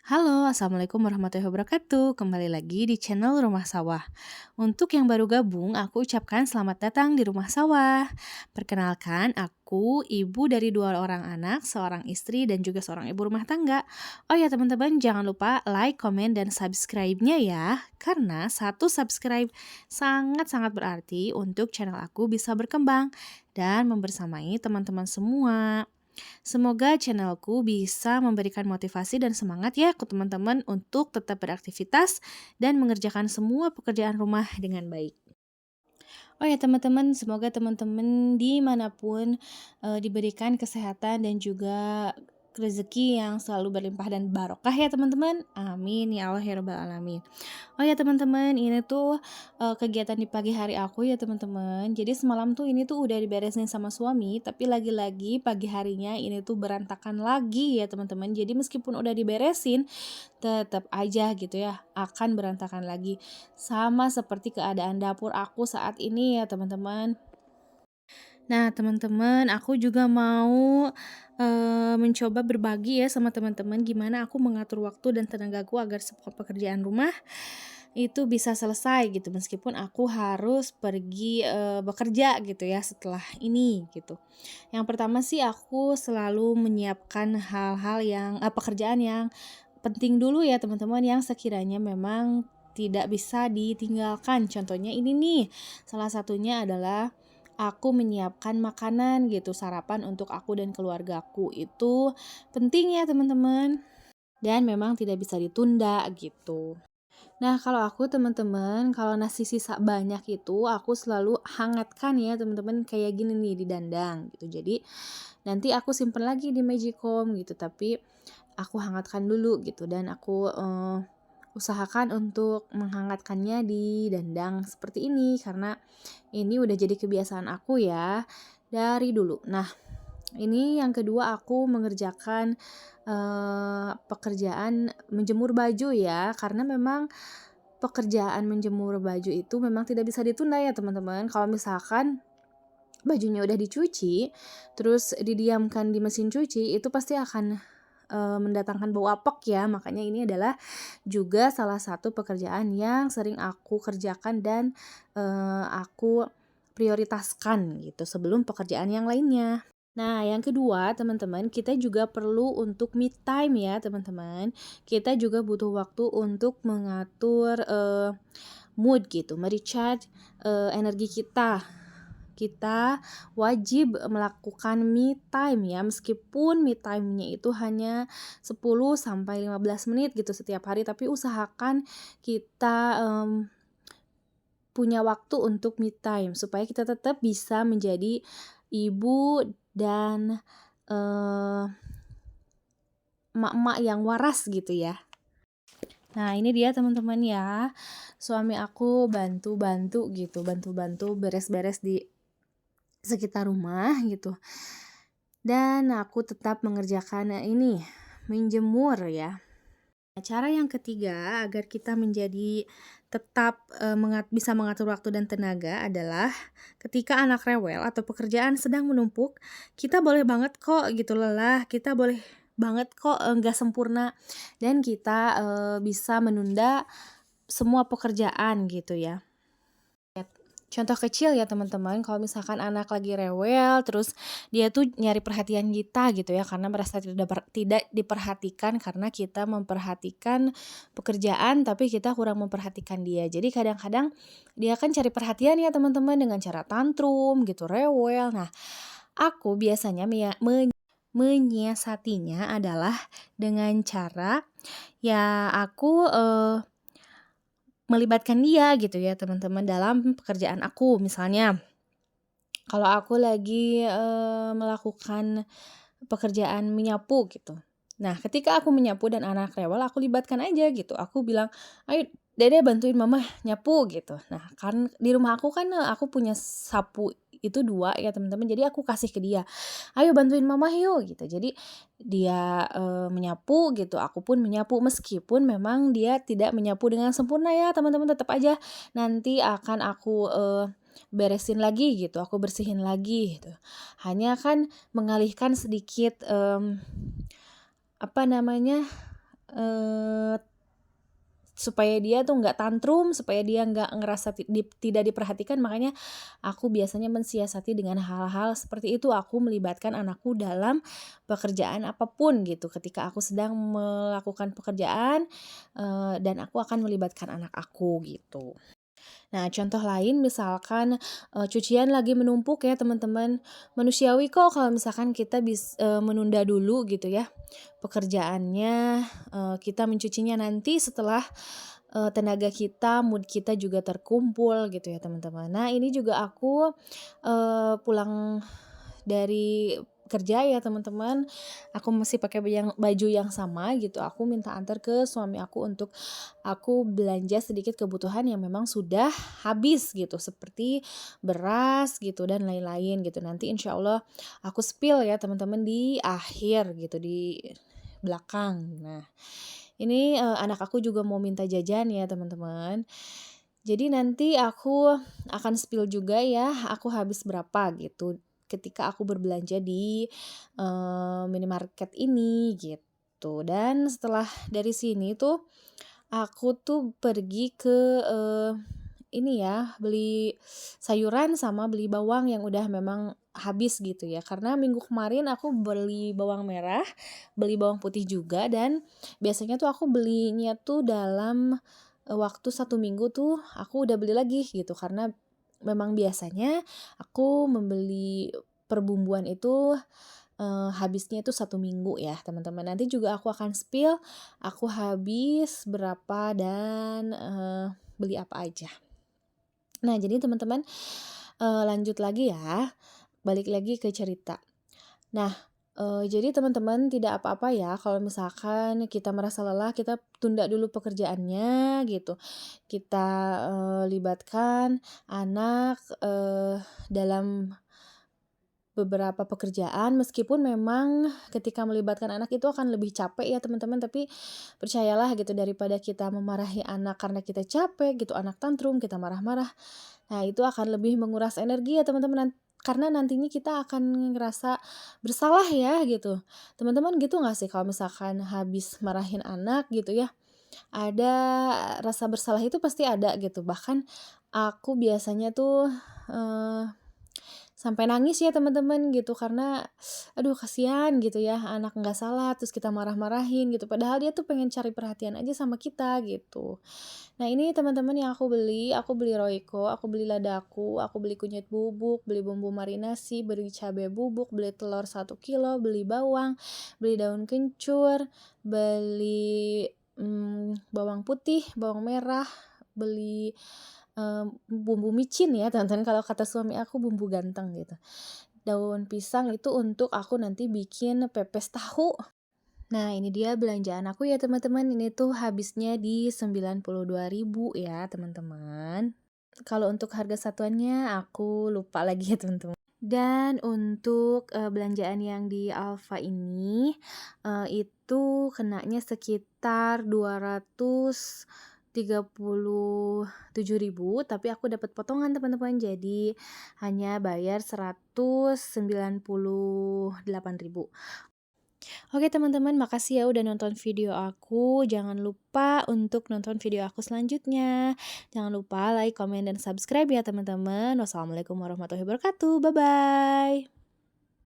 Halo, Assalamualaikum warahmatullahi wabarakatuh. Kembali lagi di channel Rumah Sawah. Untuk yang baru gabung, aku ucapkan selamat datang di Rumah Sawah. Perkenalkan, aku ibu dari dua orang anak, seorang istri dan juga seorang ibu rumah tangga. Oh ya teman-teman, jangan lupa like, komen, dan subscribe-nya ya. Karena satu subscribe sangat-sangat berarti untuk channel aku bisa berkembang dan membersamai teman-teman semua. Semoga channelku bisa memberikan motivasi dan semangat ya ke teman-teman untuk tetap beraktivitas dan mengerjakan semua pekerjaan rumah dengan baik. Oh ya teman-teman, semoga teman-teman dimanapun diberikan kesehatan dan juga rezeki yang selalu berlimpah dan barokah ya teman-teman. Amin ya Allah ya Rabbal Alamin. Oh ya teman-teman, ini tuh kegiatan di pagi hari aku ya teman-teman. Jadi semalam tuh ini tuh udah diberesin sama suami, tapi lagi-lagi pagi harinya ini tuh berantakan lagi ya teman-teman. Jadi meskipun udah diberesin, tetap aja gitu ya akan berantakan lagi. Sama seperti keadaan dapur aku saat ini ya teman-teman. Nah, teman-teman, aku juga mau, mencoba berbagi ya sama teman-teman gimana aku mengatur waktu dan tenagaku agar semua pekerjaan rumah itu bisa selesai gitu, meskipun aku harus pergi, bekerja gitu ya setelah ini gitu. Yang pertama sih aku selalu menyiapkan hal-hal yang pekerjaan yang penting dulu ya teman-teman, yang sekiranya memang tidak bisa ditinggalkan. Contohnya ini nih, salah satunya adalah aku menyiapkan makanan gitu, sarapan untuk aku dan keluargaku. Itu penting ya teman-teman, dan memang tidak bisa ditunda gitu. Nah, kalau aku teman-teman, kalau nasi sisa banyak itu aku selalu hangatkan ya teman-teman, kayak gini nih di dandang gitu. Jadi nanti aku simpen lagi di Magicom gitu, tapi aku hangatkan dulu gitu, dan aku usahakan untuk menghangatkannya di dandang seperti ini karena ini udah jadi kebiasaan aku ya dari dulu. Nah, ini yang kedua aku mengerjakan pekerjaan menjemur baju ya, karena memang pekerjaan menjemur baju itu memang tidak bisa ditunda ya teman-teman. Kalau misalkan bajunya udah dicuci, terus didiamkan di mesin cuci, itu pasti akan mendatangkan bau apek ya. Makanya ini adalah juga salah satu pekerjaan yang sering aku kerjakan dan aku prioritaskan gitu sebelum pekerjaan yang lainnya. Nah, yang kedua, teman-teman, kita juga perlu untuk me time ya, teman-teman. Kita juga butuh waktu untuk mengatur mood gitu, merecharge energi kita. Kita wajib melakukan me time ya, meskipun me time-nya itu hanya 10 sampai 15 menit gitu setiap hari, tapi usahakan kita punya waktu untuk me time supaya kita tetap bisa menjadi ibu dan emak-emak yang waras gitu ya. Nah, ini dia teman-teman ya. Suami aku bantu-bantu gitu, bantu-bantu beres-beres di sekitar rumah gitu. Dan aku tetap mengerjakan ini, menjemur ya. Cara yang ketiga agar kita menjadi tetap bisa mengatur waktu dan tenaga adalah ketika anak rewel atau pekerjaan sedang menumpuk, kita boleh banget kok gitu lelah, kita boleh banget kok nggak sempurna, dan kita bisa menunda semua pekerjaan gitu ya. Contoh kecil ya teman-teman, kalau misalkan anak lagi rewel, terus dia tuh nyari perhatian kita gitu ya, karena merasa tidak diperhatikan karena kita memperhatikan pekerjaan, tapi kita kurang memperhatikan dia. Jadi kadang-kadang dia kan cari perhatian ya teman-teman dengan cara tantrum gitu, rewel. Nah, aku biasanya menyiasatinya adalah dengan cara ya aku melibatkan dia gitu ya teman-teman dalam pekerjaan aku. Misalnya kalau aku lagi melakukan pekerjaan menyapu gitu. Nah, ketika aku menyapu dan anak rewel, aku libatkan aja gitu. Aku bilang, "Ayo Dede bantuin mama nyapu," gitu. Nah, kan di rumah aku kan aku punya sapu itu 2 ya teman-teman, jadi aku kasih ke dia, "Ayo bantuin mama yuk," gitu. Jadi dia menyapu gitu, aku pun menyapu meskipun memang dia tidak menyapu dengan sempurna ya teman-teman, tetap aja nanti akan aku beresin lagi gitu, aku bersihin lagi gitu. Hanya kan mengalihkan sedikit apa namanya, supaya dia tuh nggak tantrum, supaya dia nggak ngerasa tidak diperhatikan, makanya aku biasanya mensiasati dengan hal-hal seperti itu. Aku melibatkan anakku dalam pekerjaan apapun gitu, ketika aku sedang melakukan pekerjaan, dan aku akan melibatkan anak aku gitu. Nah, contoh lain misalkan, cucian lagi menumpuk ya teman-teman, manusiawi kok kalau misalkan kita menunda dulu gitu ya pekerjaannya, kita mencucinya nanti setelah, tenaga kita, mood kita juga terkumpul gitu ya teman-teman. Nah, ini juga aku, pulang dari kerja ya teman-teman, aku masih pakai baju yang sama gitu, aku minta antar ke suami aku untuk aku belanja sedikit kebutuhan yang memang sudah habis gitu, seperti beras gitu dan lain-lain gitu. Nanti insya Allah aku spill ya teman-teman di akhir gitu, di belakang. Nah, ini, anak aku juga mau minta jajan ya teman-teman. Jadi nanti aku akan spill juga ya, aku habis berapa gitu, ketika aku berbelanja di, minimarket ini gitu. Dan setelah dari sini tuh, aku tuh pergi ke, ini ya, beli sayuran sama beli bawang yang udah memang habis gitu ya. Karena minggu kemarin aku beli bawang merah, beli bawang putih juga, dan biasanya tuh aku belinya tuh dalam, waktu 1 minggu tuh aku udah beli lagi gitu. Karena memang biasanya aku membeli perbumbuan itu, habisnya itu 1 minggu ya teman-teman. Nanti juga aku akan spill aku habis berapa dan, beli apa aja. Nah, jadi teman-teman, lanjut lagi ya, balik lagi ke cerita. Nah, jadi teman-teman tidak apa-apa ya kalau misalkan kita merasa lelah, kita tunda dulu pekerjaannya gitu. Kita, libatkan anak, dalam beberapa pekerjaan, meskipun memang ketika melibatkan anak itu akan lebih capek ya teman-teman, tapi percayalah gitu, daripada kita memarahi anak karena kita capek gitu, anak tantrum, kita marah-marah. Nah, itu akan lebih menguras energi ya teman-teman, karena nantinya kita akan ngerasa bersalah ya gitu. Teman-teman gitu nggak sih kalau misalkan habis marahin anak gitu ya, ada rasa bersalah itu pasti ada gitu. Bahkan aku biasanya tuh, eee, sampai nangis ya teman-teman gitu, karena aduh kasihan gitu ya, anak nggak salah terus kita marah-marahin gitu, padahal dia tuh pengen cari perhatian aja sama kita gitu. Nah, ini teman-teman yang aku beli Royco, aku beli ladaku, aku beli kunyit bubuk, beli bumbu marinasi, beli cabai bubuk, beli telur 1 kilo, beli bawang, beli daun kencur, beli, bawang putih, bawang merah, beli, bumbu micin ya teman-teman, kalau kata suami aku bumbu ganteng gitu. Daun pisang itu untuk aku nanti bikin pepes tahu. Nah, ini dia belanjaan aku ya teman-teman, ini tuh habisnya di 92.000 ya teman-teman. Kalau untuk harga satuannya aku lupa lagi ya teman-teman. Dan untuk, belanjaan yang di Alfa ini, itu kenanya sekitar 237.000, tapi aku dapat potongan teman-teman, jadi hanya bayar 198.000. Oke teman-teman, makasih ya udah nonton video aku. Jangan lupa untuk nonton video aku selanjutnya. Jangan lupa like, comment, dan subscribe ya teman-teman. Wassalamualaikum warahmatullahi wabarakatuh. Bye-bye.